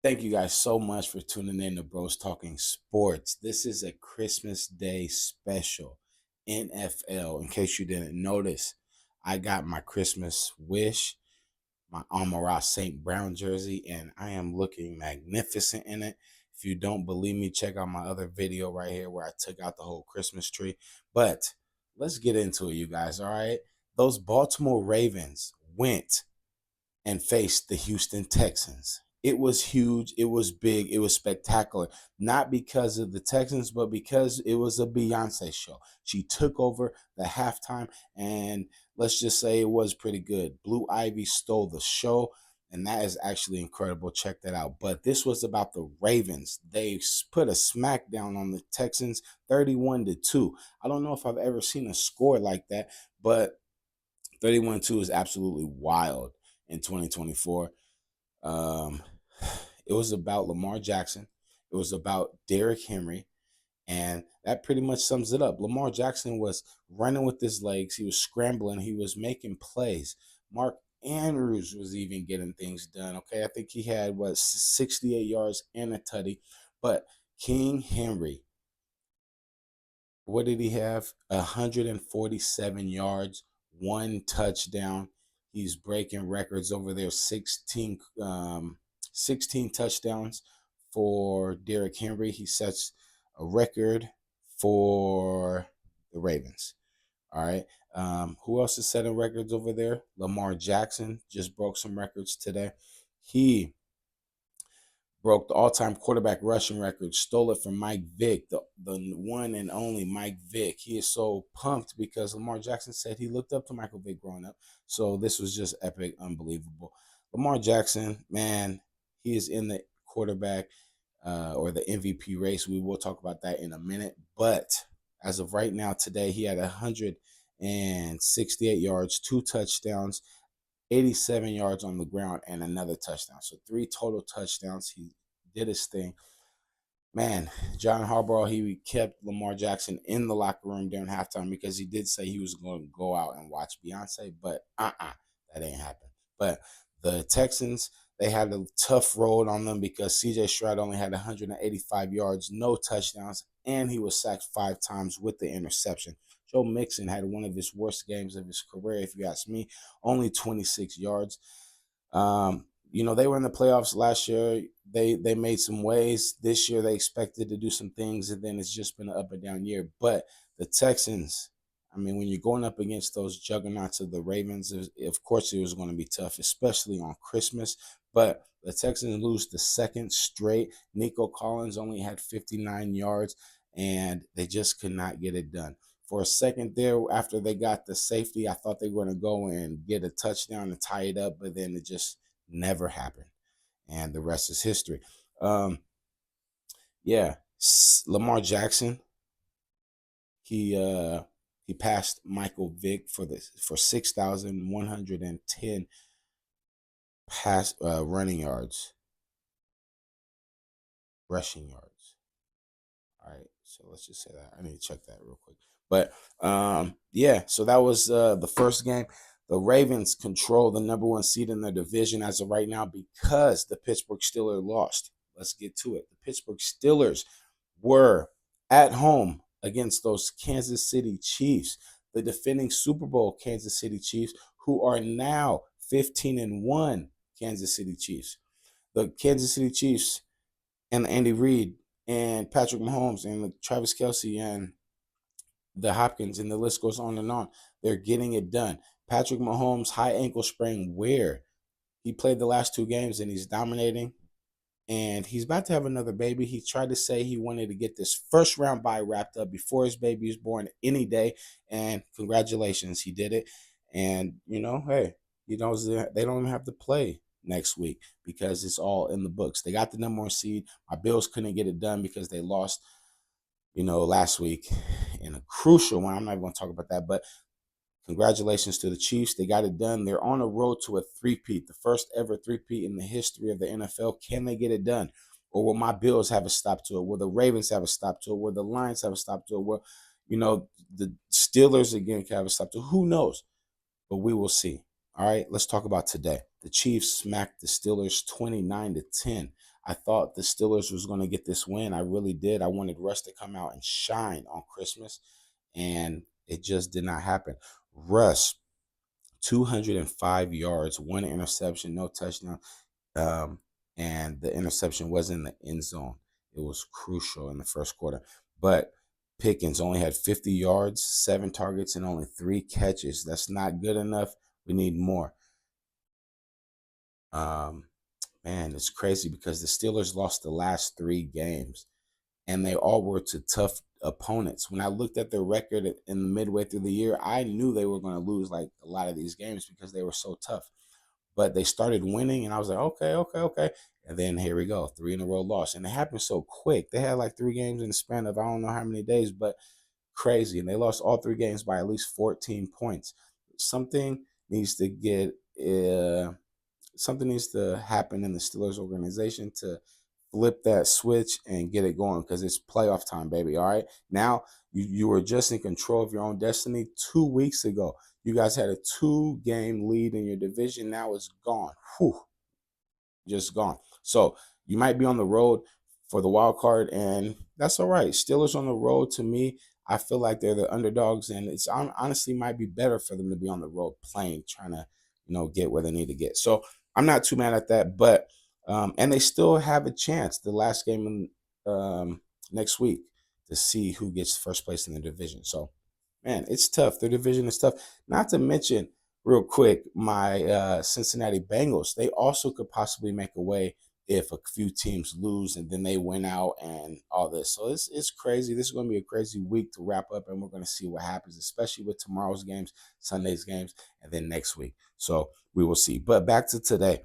Thank you guys so much for tuning in to Bros Talking Sports. This is a Christmas Day special. NFL. In case you didn't notice, I got my Christmas wish, my Amon-Ra St. Brown jersey, and I am looking magnificent in it. If you don't believe me, check out my other video right here where I took out the whole Christmas tree. But let's get into it, you guys, all right? Those Baltimore Ravens went and faced the Houston Texans. It was huge. It was big. It was spectacular. Not because of the Texans, but because it was a Beyonce show. She took over the halftime, and let's just say it was pretty good. Blue Ivy stole the show, and that is actually incredible. Check that out. But this was about the Ravens. They put a smackdown on the Texans, 31-2. I don't know if I've ever seen a score like that, but 31-2 is absolutely wild in 2024. Um, it was about Lamar Jackson. It was about Derrick Henry. And that pretty much sums it up. Lamar Jackson was running with his legs. He was scrambling. He was making plays. Mark Andrews was even getting things done. Okay, I think he had, 68 yards and a tutty. But King Henry, what did he have? 147 yards, one touchdown. He's breaking records over there. 16 touchdowns for Derrick Henry. He sets a record for the Ravens. All right. Who else is setting records over there? Lamar Jackson just broke some records today. He broke the all-time quarterback rushing record, stole it from Mike Vick, the one and only Mike Vick. He is so pumped because Lamar Jackson said he looked up to Michael Vick growing up. So this was just epic, unbelievable. Lamar Jackson, man, he is in the quarterback or the MVP race. We will talk about that in a minute. But as of right now, today, he had 168 yards, 2 touchdowns, 87 yards on the ground, and another touchdown. So 3 total touchdowns. He did his thing. Man, John Harbaugh, he kept Lamar Jackson in the locker room during halftime because he did say he was going to go out and watch Beyonce, but that ain't happened. But the Texans, they had a tough road on them because C.J. Stroud only had 185 yards, no touchdowns, and he was sacked 5 times with the interception. Joe Mixon had one of his worst games of his career, if you ask me, only 26 yards. They were in the playoffs last year. They made some waves. This year they expected to do some things, and then it's just been an up and down year. But the Texans, I mean, when you're going up against those juggernauts of the Ravens, of course it was going to be tough, especially on Christmas. But the Texans lose the second straight. Nico Collins only had 59 yards, and they just could not get it done. For a second there, after they got the safety, I thought they were going to go and get a touchdown and tie it up, but then it just never happened. And the rest is history. Lamar Jackson, he passed Michael Vick for 6,110 rushing yards. All right, so let's just say that. I need to check that real quick. But so that was the first game. The Ravens control the number 1 seed in their division as of right now because the Pittsburgh Steelers lost. Let's get to it. The Pittsburgh Steelers were at home against those Kansas City Chiefs, the defending Super Bowl Kansas City Chiefs, who are now 15-1 Kansas City Chiefs. The Kansas City Chiefs and Andy Reid and Patrick Mahomes and Travis Kelce and the Hopkins, and the list goes on and on. They're getting it done. Patrick Mahomes, high ankle sprain, where he played the last 2 games and he's dominating. And he's about to have another baby. He tried to say he wanted to get this first round bye wrapped up before his baby is born any day. And congratulations, he did it. And, hey, they don't even have to play next week because it's all in the books. They got the number 1 seed. My Bills couldn't get it done because they lost, last week in a crucial one. I'm not even going to talk about that, but congratulations to the Chiefs. They got it done. They're on a road to a three-peat, the first ever three-peat in the history of the NFL. Can they get it done? Or will my Bills have a stop to it? Will the Ravens have a stop to it? Will the Lions have a stop to it? Will, the Steelers again have a stop to it? Who knows? But we will see. All right, let's talk about today. the Chiefs smacked the Steelers 29-10. I thought the Steelers was going to get this win. I really did. I wanted Russ to come out and shine on Christmas, and it just did not happen. Russ, 205 yards, one interception, no touchdown. And the interception was in the end zone. It was crucial in the first quarter. But Pickens only had 50 yards, 7 targets, and only 3 catches. That's not good enough. We need more. Man, it's crazy because the Steelers lost the last 3 games, and they all were to tough opponents. When I looked at their record in the midway through the year, I knew they were going to lose like a lot of these games because they were so tough. But they started winning, and I was like, okay. And then here we go, 3 in a row loss. And it happened so quick. They had like 3 games in the span of I don't know how many days, but crazy. And they lost all 3 games by at least 14 points. Something needs to get something needs to happen in the Steelers organization to flip that switch and get it going, because it's playoff time, baby. All right. Now you were just in control of your own destiny 2 weeks ago. You guys had a 2-game lead in your division. Now it's gone. Whew, just gone. So you might be on the road for the wild card, and that's all right. Steelers on the road, to me, I feel like they're the underdogs, and it's honestly might be better for them to be on the road playing, trying to, get where they need to get. So I'm not too mad at that, but and they still have a chance the last game next week to see who gets first place in the division. So, man, it's tough. Their division is tough. Not to mention, real quick, my Cincinnati Bengals, they also could possibly make a way if a few teams lose and then they win out and all this. So it's crazy. This is going to be a crazy week to wrap up, and we're going to see what happens, especially with tomorrow's games, Sunday's games, and then next week. So we will see. But back to today.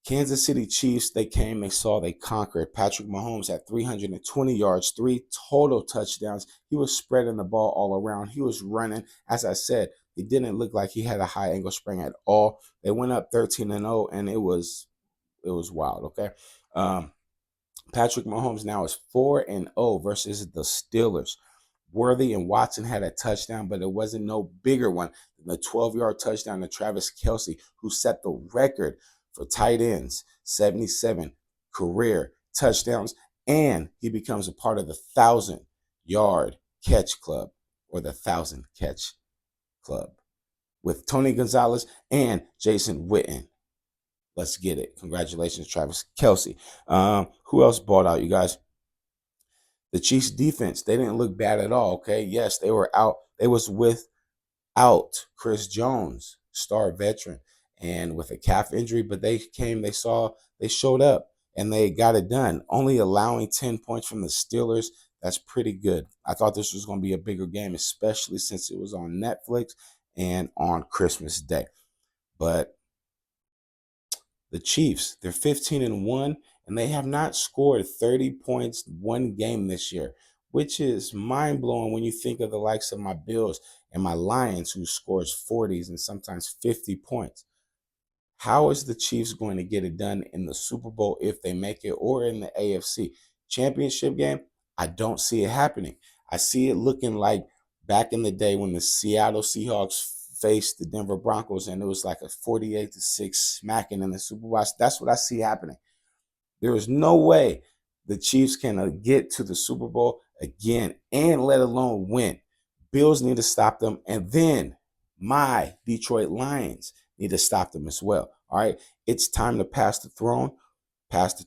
Kansas City Chiefs, they came, they saw, they conquered. Patrick Mahomes had 320 yards, 3 total touchdowns. He was spreading the ball all around. He was running. As I said, it didn't look like he had a high angle spring at all. They went up 13-0, and it was wild, okay? Patrick Mahomes now is 4-0 versus the Steelers. Worthy and Watson had a touchdown, but it wasn't no bigger one than the 12-yard touchdown to Travis Kelce, who set the record for tight ends, 77 career touchdowns, and he becomes a part of the 1,000-yard catch club, or the 1,000-catch club, with Tony Gonzalez and Jason Witten. Let's get it. Congratulations, Travis Kelce. Who else balled out, you guys? The Chiefs defense, they didn't look bad at all, okay? Yes, they were out. They was without Chris Jones, star veteran, and with a calf injury, but they showed up, and they got it done. Only allowing 10 points from the Steelers, that's pretty good. I thought this was going to be a bigger game, especially since it was on Netflix and on Christmas Day. But the Chiefs, they're 15-1, and they have not scored 30 points one game this year, which is mind-blowing when you think of the likes of my Bills and my Lions, who scores 40s and sometimes 50 points. How is the Chiefs going to get it done in the Super Bowl if they make it, or in the AFC Championship game? I don't see it happening. I see it looking like back in the day when the Seattle Seahawks faced the Denver Broncos, and it was like a 48-6 smacking in the Super Bowl. That's what I see happening. There is no way the Chiefs can get to the Super Bowl again, and let alone win. Bills need to stop them, and then my Detroit Lions need to stop them as well. All right, it's time to pass the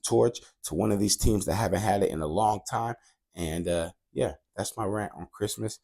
torch to one of these teams that haven't had it in a long time. And yeah, that's my rant on Christmas.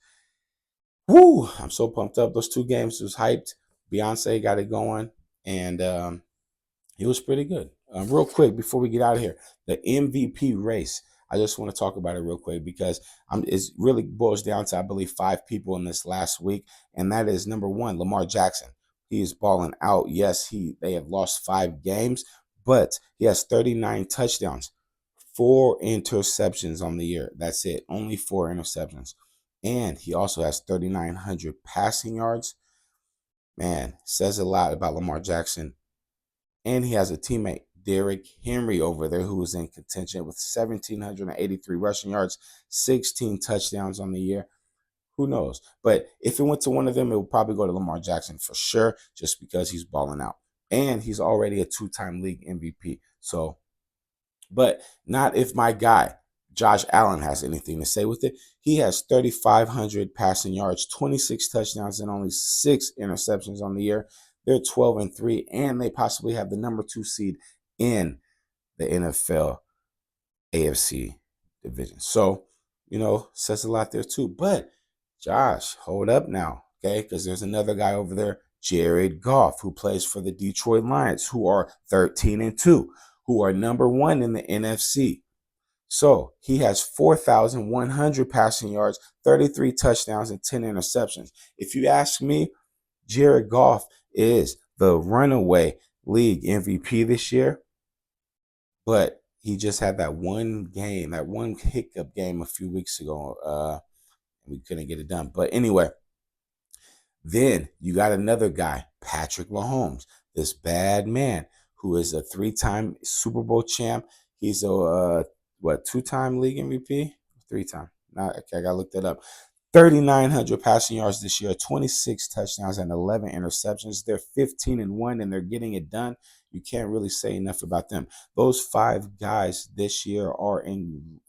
Woo! I'm so pumped up. Those 2 games was hyped. Beyonce got it going, and it was pretty good. Real quick, before we get out of here, the MVP race. I just want to talk about it real quick because it really boils down to, I believe, 5 people in this last week, and that is number 1, Lamar Jackson. He is balling out. Yes, they have lost 5 games, but he has 39 touchdowns, 4 interceptions on the year. That's it. Only 4 interceptions. And he also has 3,900 passing yards. Man, says a lot about Lamar Jackson. And he has a teammate, Derrick Henry, over there, who is in contention with 1,783 rushing yards, 16 touchdowns on the year. Who knows? But if it went to one of them, it would probably go to Lamar Jackson for sure, just because he's balling out. And he's already a 2-time league MVP. So, but not if my guy, Josh Allen, has anything to say with it. He has 3,500 passing yards, 26 touchdowns, and only 6 interceptions on the year. They're 12-3, and they possibly have the number 2 seed in the NFL AFC division. So, says a lot there too. But Josh, hold up now, okay? Because there's another guy over there, Jared Goff, who plays for the Detroit Lions, who are 13-2, who are number 1 in the NFC. So he has 4,100 passing yards, 33 touchdowns, and 10 interceptions. If you ask me, Jared Goff is the runaway league MVP this year, but he just had that one game, that one hiccup game a few weeks ago. We couldn't get it done. But anyway, then you got another guy, Patrick Mahomes, this bad man who is a 3-time Super Bowl champ. He's a 2-time league MVP? 3-time. Okay, I gotta look that up. 3,900 passing yards this year, 26 touchdowns and 11 interceptions. They're 15-1 and they're getting it done. You can't really say enough about them. Those 5 guys this year are in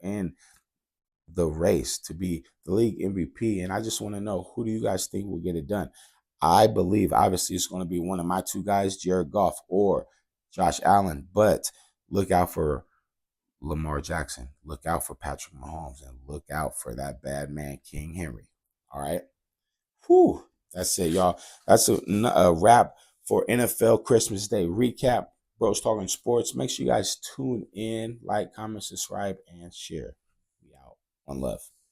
the race to be the league MVP. And I just want to know, who do you guys think will get it done? I believe, obviously, it's going to be one of my 2 guys, Jared Goff or Josh Allen. But look out for Lamar Jackson. Look out for Patrick Mahomes. And look out for that bad man, King Henry. All right? Whew. That's it, y'all. That's a wrap for NFL Christmas Day recap. Bros Talking Sports. Make sure you guys tune in, like, comment, subscribe, and share. We out. One love.